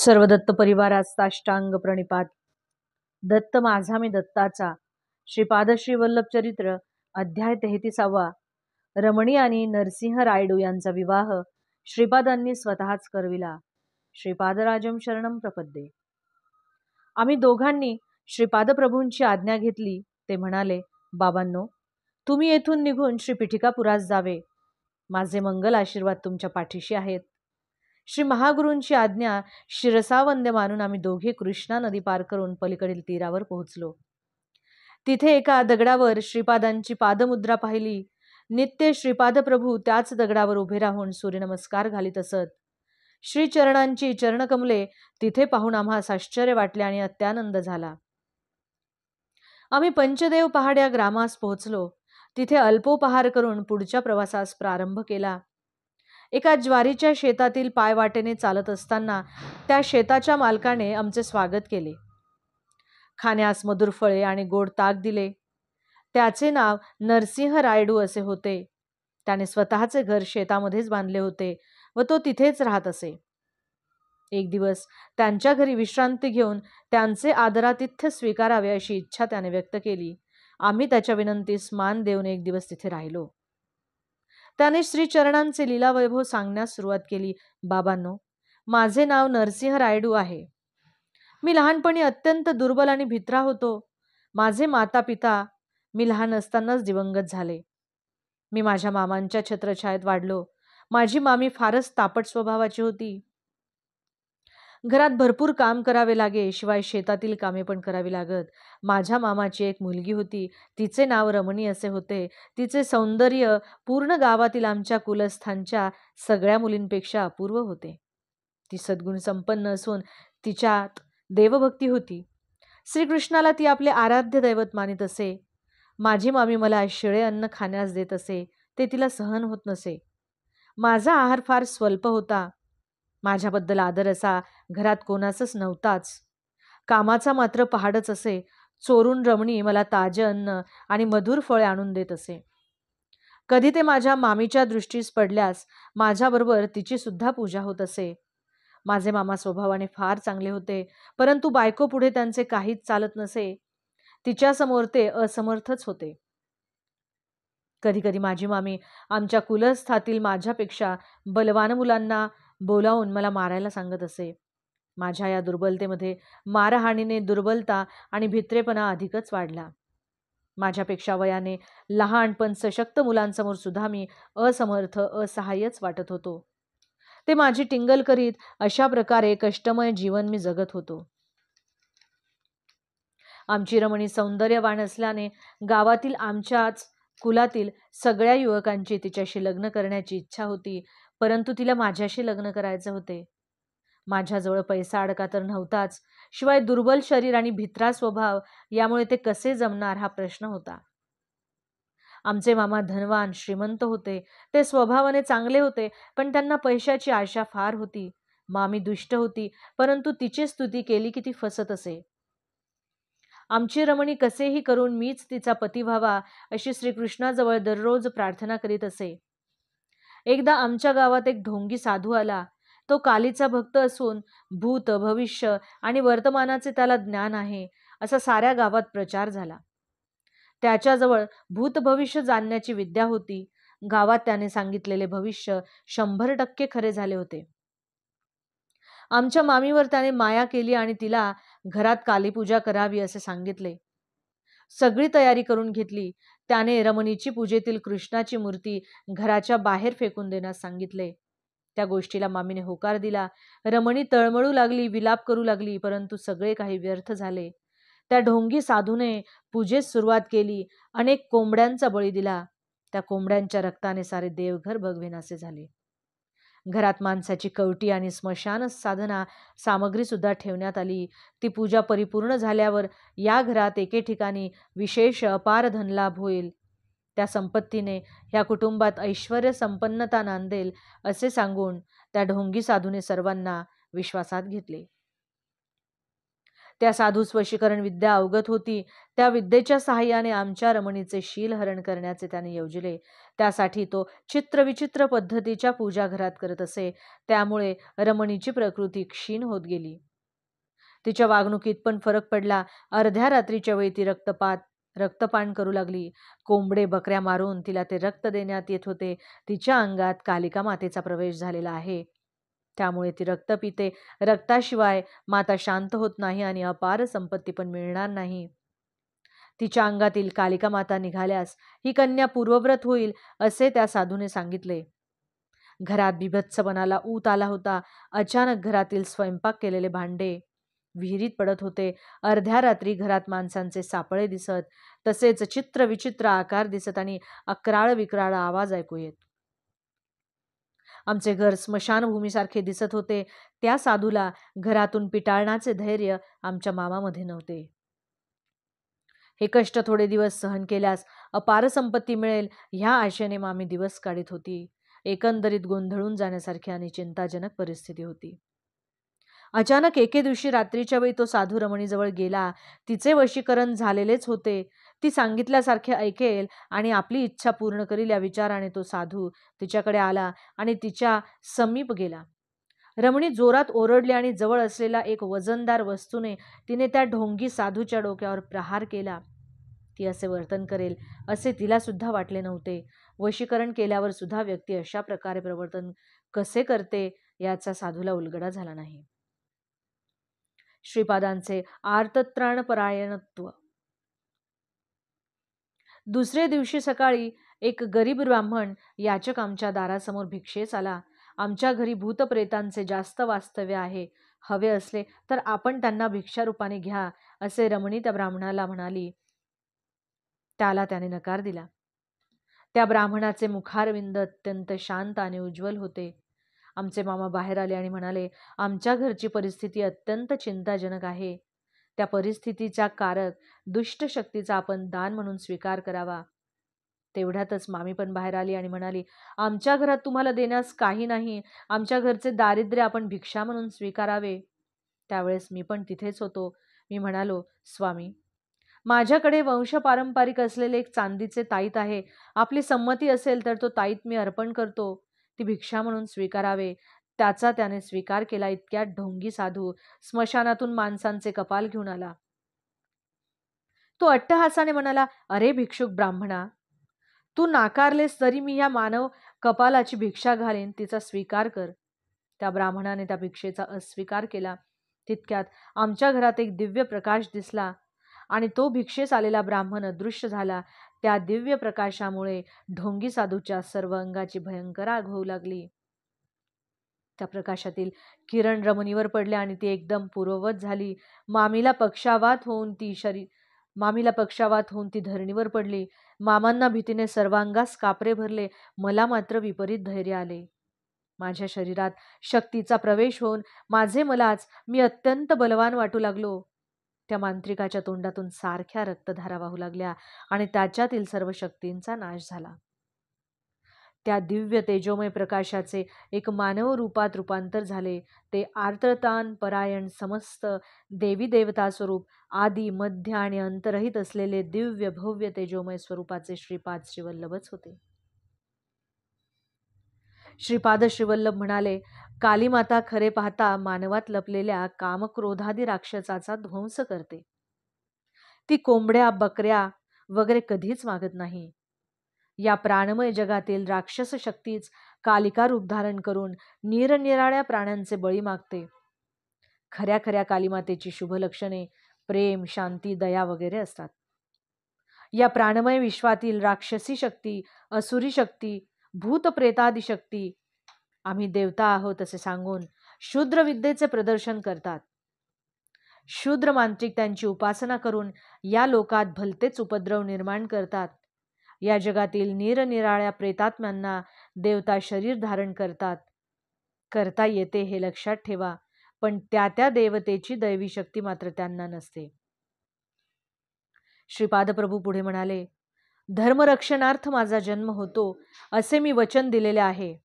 सर्व दत्त परिवारात साष्टांग प्रणिपात. दत्त माझा मी दत्ताचा. श्रीपाद श्री वल्लभ चरित्र अध्याय 33. रमणी आणि नरसिंह रायडू यांचा विवाह श्रीपादांनी स्वतःच करविला. श्रीपादराजम शरणम प्रपद्ये. आम्ही दोघांनी श्रीपाद प्रभूंची आज्ञा घेतली. ते म्हणाले, बाबांनो, तुम्ही येथून निघून श्री पिठिकापुरास जावे. माझे मंगल आशीर्वाद तुमच्या पाठीशी आहेत. श्री महागुरूंची आज्ञा शिरसावंद्य मानून आम्ही दोघे कृष्णा नदी पार करून पलीकडील तीरावर पोहोचलो. तिथे एका दगडावर श्रीपादांची पादमुद्रा पाहिली. नित्य श्रीपाद प्रभू त्याच दगडावर उभे राहून सूर्यनमस्कार घालीत असत. श्रीचरणांची चरणकमले तिथे पाहून आम्हास आश्चर्य वाटले आणि अत्यानंद झाला. आम्ही पंचदेव पहाड या ग्रामास पोहोचलो. तिथे अल्पोपहार करून पुढच्या प्रवासास प्रारंभ केला. एका ज्वारीच्या शेतातील पायवाटेने चालत असताना त्या शेताच्या मालकाने आमचे स्वागत केले. खाण्यास मधुर फळे आणि गोड ताक दिले. त्याचे नाव नरसिंह रायडू असे होते. त्याने स्वतःचे घर शेतामध्येच बांधले होते व तो तिथेच राहत असे. एक दिवस त्यांच्या घरी विश्रांती घेऊन त्यांचे आदरातिथ्य स्वीकारावे अशी इच्छा त्याने व्यक्त केली. आम्ही त्याच्या विनंतीस मान देऊन एक दिवस तिथे राहिलो. त्याने श्रीचरणांचे लीला वैभव सांगण्यास सुरुवात केली. बाबांनो, माझे नाव नरसिंह रायडू आहे. मी लहानपणी अत्यंत दुर्बल आणि भित्रा होतो. माझे माता पिता मी लहान असतानाच दिवंगत झाले. मी माझ्या मामांच्या छत्रछायेत वाढलो. माझी मामी फारच तापट स्वभावाची होती. घरात भरपूर काम करावे लागे, शिवाय शेतातील कामे पण करावी लागत. माझ्या मामाची एक मुलगी होती. तिचे नाव रमणी असे होते. तिचे सौंदर्य पूर्ण गावातील आमच्या कुलस्थांच्या सगळ्या मुलींपेक्षा अपूर्व होते. ती सद्गुण संपन्न असून तिच्यात देवभक्ती होती. श्रीकृष्णाला ती आपले आराध्य दैवत मानित असे. माझी मामी मला शिळे अन्न खाण्यास देत असे. ते तिला सहन होत नसे. माझा आहार फार स्वल्प होता. माझ्याबद्दल आदर असा घरात कोणाचाच नव्हताच. कामाचा मात्र पहाडच असे. चोरून रमणी मला ताजे अन्न आणि मधुर फळे आणून देत असे. कधी ते माझ्या मामीच्या दृष्टीस पडल्यास माझ्याबरोबर तिची सुद्धा पूजा होत असे. माझे मामा स्वभावाने फार चांगले होते, परंतु बायको पुढे त्यांचे काहीच चालत नसे. तिच्यासमोर ते असमर्थच होते. कधी कधी माझी मामी आमच्या कुलस्थातील माझ्यापेक्षा बलवान मुलांना बोलावून मला मारायला सांगत असे. माझ्या या दुर्बलतेमध्ये मारहाणीने दुर्बलता आणि भित्रेपणा अधिकच वाढला. माझ्यापेक्षा वयाने लहान पण सशक्त मुलांसमोर सुद्धा मी असमर्थ असहाय्यच वाटत होतो. ते माझी टिंगल करीत अशा प्रकारे कष्टमय जीवन मी जगत होतो. आमची रमणी सौंदर्यवान असल्याने गावातील आमच्याच कुलातील सगळ्या युवकांची तिच्याशी लग्न करण्याची इच्छा होती, परंतु तिला माझ्याशी लग्न करायचे होते. माझ्याजवळ पैसा अडका तर नव्हताच, शिवाय दुर्बल शरीर आणि भित्रा स्वभाव यामुळे ते कसे जमणार हा प्रश्न होता. आमचे मामा धनवान श्रीमंत होते. ते स्वभावाने चांगले होते, पण त्यांना पैशाची आशा फार होती. मामी दुष्ट होती, परंतु तिची स्तुती केली की ती फसत असे. आमची रमणी कसेही करून मीच तिचा पती व्हावा अशी श्रीकृष्णाजवळ दररोज प्रार्थना करीत असे. एकदा आमच्या गावात एक ढोंगी साधू आला. तो कालीचा भक्त असून भूत भविष्य आणि वर्तमानाचे त्याला ज्ञान आहे असा साऱ्या गावात प्रचार झाला. त्याच्याजवळ भूत भविष्य जाणण्याची विद्या होती. गावात त्याने सांगितलेले भविष्य 100% खरे झाले होते. आमच्या मामीवर त्याने माया केली आणि तिला घरात कालीपूजा करावी असे सांगितले. सगळी तयारी करून घेतली. त्याने रमणीची पूजेतील कृष्णाची मूर्ती घराच्या बाहेर फेकून देण्यास सांगितले. त्या गोष्टीला मामीने होकार दिला. रमणी तळमळू लागली, विलाप करू लागली, परंतु सगळे काही व्यर्थ झाले. त्या ढोंगी साधूने पूजेस सुरुवात केली. अनेक कोंबड्यांचा बळी दिला. त्या कोंबड्यांच्या रक्ताने सारे देवघर भगवेनासे झाले. घरात माणसाची कवटी आणि स्मशान साधना सामग्री सुद्धा ठेवण्यात आली. ती पूजा परिपूर्ण झाल्यावर या घरात एके ठिकाणी विशेष अपार धनलाभ होईल. त्या संपत्तीने ह्या कुटुंबात ऐश्वर्य संपन्नता नांदेल असे सांगून त्या ढोंगी साधूने सर्वांना विश्वासात घेतले. त्या साधूस वशीकरण विद्या अवगत होती. त्या विद्येच्या सहाय्याने आमच्या रमणीचे शीलहरण करण्याचे त्याने योजले. त्यासाठी तो चित्रविचित्र पद्धतीच्या पूजा घरात करत असे. त्यामुळे रमणीची प्रकृती क्षीण होत गेली. तिच्या वागणुकीत पण फरक पडला. अर्ध्या रात्रीच्या वेळी ती रक्तपान करू लागली. कोंबडे बकऱ्या मारून तिला ते रक्त देण्यात येत होते. तिच्या अंगात कालिका मातेचा प्रवेश झालेला आहे. त्यामुळे ती रक्त पिते. रक्ताशिवाय माता शांत होत नाही आणि अपार संपत्ती पण मिळणार नाही. तिच्या अंगातील कालिका माता निघाल्यास ही कन्या पूर्वव्रत होईल असे त्या साधूने सांगितले. घरात बिभत्सपणाला ऊत आला होता. अचानक घरातील स्वयंपाक केलेले भांडे विहिरीत पडत होते. अर्ध्या रात्री घरात माणसांचे सापळे दिसत, तसेच चित्र विचित्र आकार दिसत आणि अक्राळ विक्राळ आवाज ऐकू येत. आमचे घर स्मशानभूमीसारखे दिसत होते. त्या साधूला घरातून पिटाळण्याचे धैर्य आमच्या मामामध्ये नव्हते. हे कष्ट थोडे दिवस सहन केल्यास अपार संपत्ती मिळेल ह्या आशेने मामी दिवस काढीत होती. एकंदरीत गोंधळून जाण्यासारखी आणि चिंताजनक परिस्थिती होती. अचानक एके दिवशी रात्रीच्या वेळी तो साधू रमणीजवळ गेला. तिचे वशीकरण झालेलेच होते. ती सांगितल्यासारखे ऐकेल आणि आपली इच्छा पूर्ण करील या विचाराने तो साधू तिच्याकडे आला आणि तिच्या समीप गेला. रमणी जोरात ओरडली आणि जवळ असलेला एक वजनदार वस्तूने तिने त्या ढोंगी साधूच्या डोक्यावर प्रहार केला. ती असे वर्तन करेल असे तिला सुद्धा वाटले नव्हते. वशीकरण केल्यावर सुद्धा व्यक्ती अशा प्रकारे प्रवर्तन कसे करते याचा साधूला उलगडा झाला नाही. श्रीपादांचे आर्तत्राणपरायणत्व. दुसरे दिवशी सकाळी एक गरीब ब्राह्मण याचक आमच्या दारासमोर भिक्षेस आला. आमच्या घरी भूतप्रेतांचे जास्त वास्तव्य आहे. हवे असले तर आपण त्यांना भिक्षारूपाने घ्या असे रमणी त्या ब्राह्मणाला म्हणाली. त्याला त्याने नकार दिला. त्या ब्राह्मणाचे मुखारविंद अत्यंत शांत आणि उज्ज्वल होते. आमचे मामा बाहेर आले आणि म्हणाले, आमच्या घरची परिस्थिती अत्यंत चिंताजनक आहे. त्या परिस्थितीचा कारक दुष्ट शक्तीचा आपण दान म्हणून स्वीकार करावा. तेवढ्यातच मामी पण बाहेर आली आणि म्हणाली, आमच्या घरात तुम्हाला देण्यास काही नाही. आमच्या घरचे दारिद्र्य आपण भिक्षा म्हणून स्वीकारावे. त्यावेळेस मी पण तिथेच होतो. मी म्हणालो, स्वामी, माझ्याकडे वंशपारंपरिक असलेले एक चांदीचे ताईत आहे. आपली संमती असेल तर तो ताईत मी अर्पण करतो. ती भिक्षा म्हणून स्वीकारावे. त्याचा त्याने स्वीकार केला. इतक्यात ढोंगी साधू स्मशानातून माणसांचे कपाल घेऊन आला. तो अट्टहासाने म्हणाला, अरे भिक्षुक ब्राह्मणा, तू नाकारलेस तरी मी या मानव कपालाची भिक्षा घालेन. तिचा स्वीकार कर. त्या ब्राह्मणाने त्या भिक्षेचा अस्वीकार केला. तितक्यात आमच्या घरात एक दिव्य प्रकाश दिसला आणि तो भिक्षेस आलेला ब्राह्मण अदृश्य झाला. त्या दिव्य प्रकाशामुळे ढोंगी साधूच्या सर्व अंगाची भयंकर आग होऊ लागली. त्या प्रकाशातील किरण रमणीवर पडले आणि ती एकदम पूर्ववत झाली. मामीला पक्षाघात होऊन ती धरणीवर पडली. मामांना भीतीने सर्वांगास कापरे भरले. मला मात्र विपरीत धैर्य आले. माझ्या शरीरात शक्तीचा प्रवेश होऊन मी अत्यंत बलवान वाटू लागलो. त्या मांत्रिकाच्या तोंडातून सारख्या रक्तधारा वाहू लागल्या आणि त्याच्यातील सर्व शक्तींचा नाश झाला. त्या दिव्य तेजोमय प्रकाशाचे एक मानव रूपात रूपांतर झाले. ते आर्ततान परायण समस्त देवी देवता स्वरूप आदी मध्य आणि अंतरहित असलेले दिव्य भव्य तेजोमय स्वरूपाचे श्रीपाद श्रीवल्लभच होते. श्रीपाद श्रीवल्लभ म्हणाले, कालीमाता खरे पाहता मानवात लपलेल्या कामक्रोधादी राक्षसाचा ध्वंस करते. ती कोंबड्या बकऱ्या वगैरे कधीच मागत नाही. या प्राणमय जगातील राक्षस शक्तीच कालिका रूप धारण करून निरनिराळ्या प्राण्यांचे बळी मागते. खऱ्या खऱ्या कालीमातेची शुभ लक्षणे प्रेम, शांती, दया वगैरे असतात. या प्राणमय विश्वातील राक्षसी शक्ती, असुरी शक्ती, भूतप्रेतादी शक्ती आम्ही देवता आहोत असे सांगून शूद्र विद्येचे प्रदर्शन करतात. शूद्र मांत्रिक त्यांची उपासना करून या लोकात भलतेच उपद्रव निर्माण करतात. या जगातील निरनिराळ्या प्रेतात्म्यांना देवता शरीर धारण करता येते हे लक्षात ठेवा, पण त्या देवतेची दैवी शक्ती मात्र त्यांना नसते. श्रीपाद प्रभू पुढे म्हणाले, धर्मरक्षणार्थ माझा जन्म होतो असे मी वचन दिलेले आहे.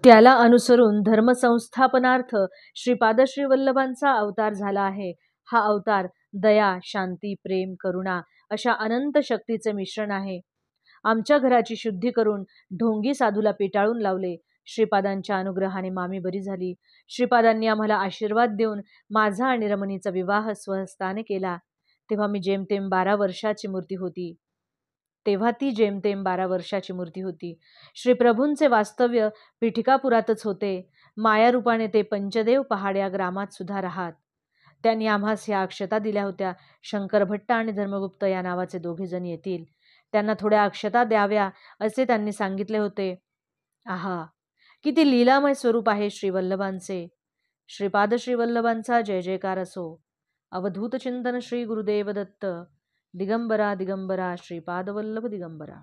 त्याला अनुसरून धर्मसंस्थापनार्थ श्रीपाद श्री वल्लभांचा अवतार झाला आहे. हा अवतार दया, शांती, प्रेम, करुणा अशा अनंत शक्तीचे मिश्रण आहे. आमच्या घराची शुद्धी करून ढोंगी साधूला पेटाळून लावले. श्रीपादांच्या अनुग्रहाने मामी बरी झाली. श्रीपादांनी आम्हाला आशीर्वाद देऊन माझा आणि रमणीचा विवाह स्वहस्ताने केला. तेव्हा ती जेमतेम 12 वर्षाची मूर्ती होती. श्री प्रभूंचे वास्तव्य पिठिकापुरातच होते. मायारूपाने ते पंचदेव पहाड या ग्रामात सुद्धा राहात. त्यांनी आम्हास ह्या अक्षता दिल्या होत्या. शंकर भट्ट आणि धर्मगुप्त या नावाचे 2 जण येतील. त्यांना थोड्या अक्षता द्याव्या असे त्यांनी सांगितले होते. आहा, किती लीलामय स्वरूप आहे श्रीवल्लभांचे. श्रीपाद श्रीवल्लभांचा जय जयकार असो. अवधूत चिंतन श्री गुरुदेव दत्त. दिगंबरा दिगंबरा श्रीपाद वल्लभ दिगंबरा.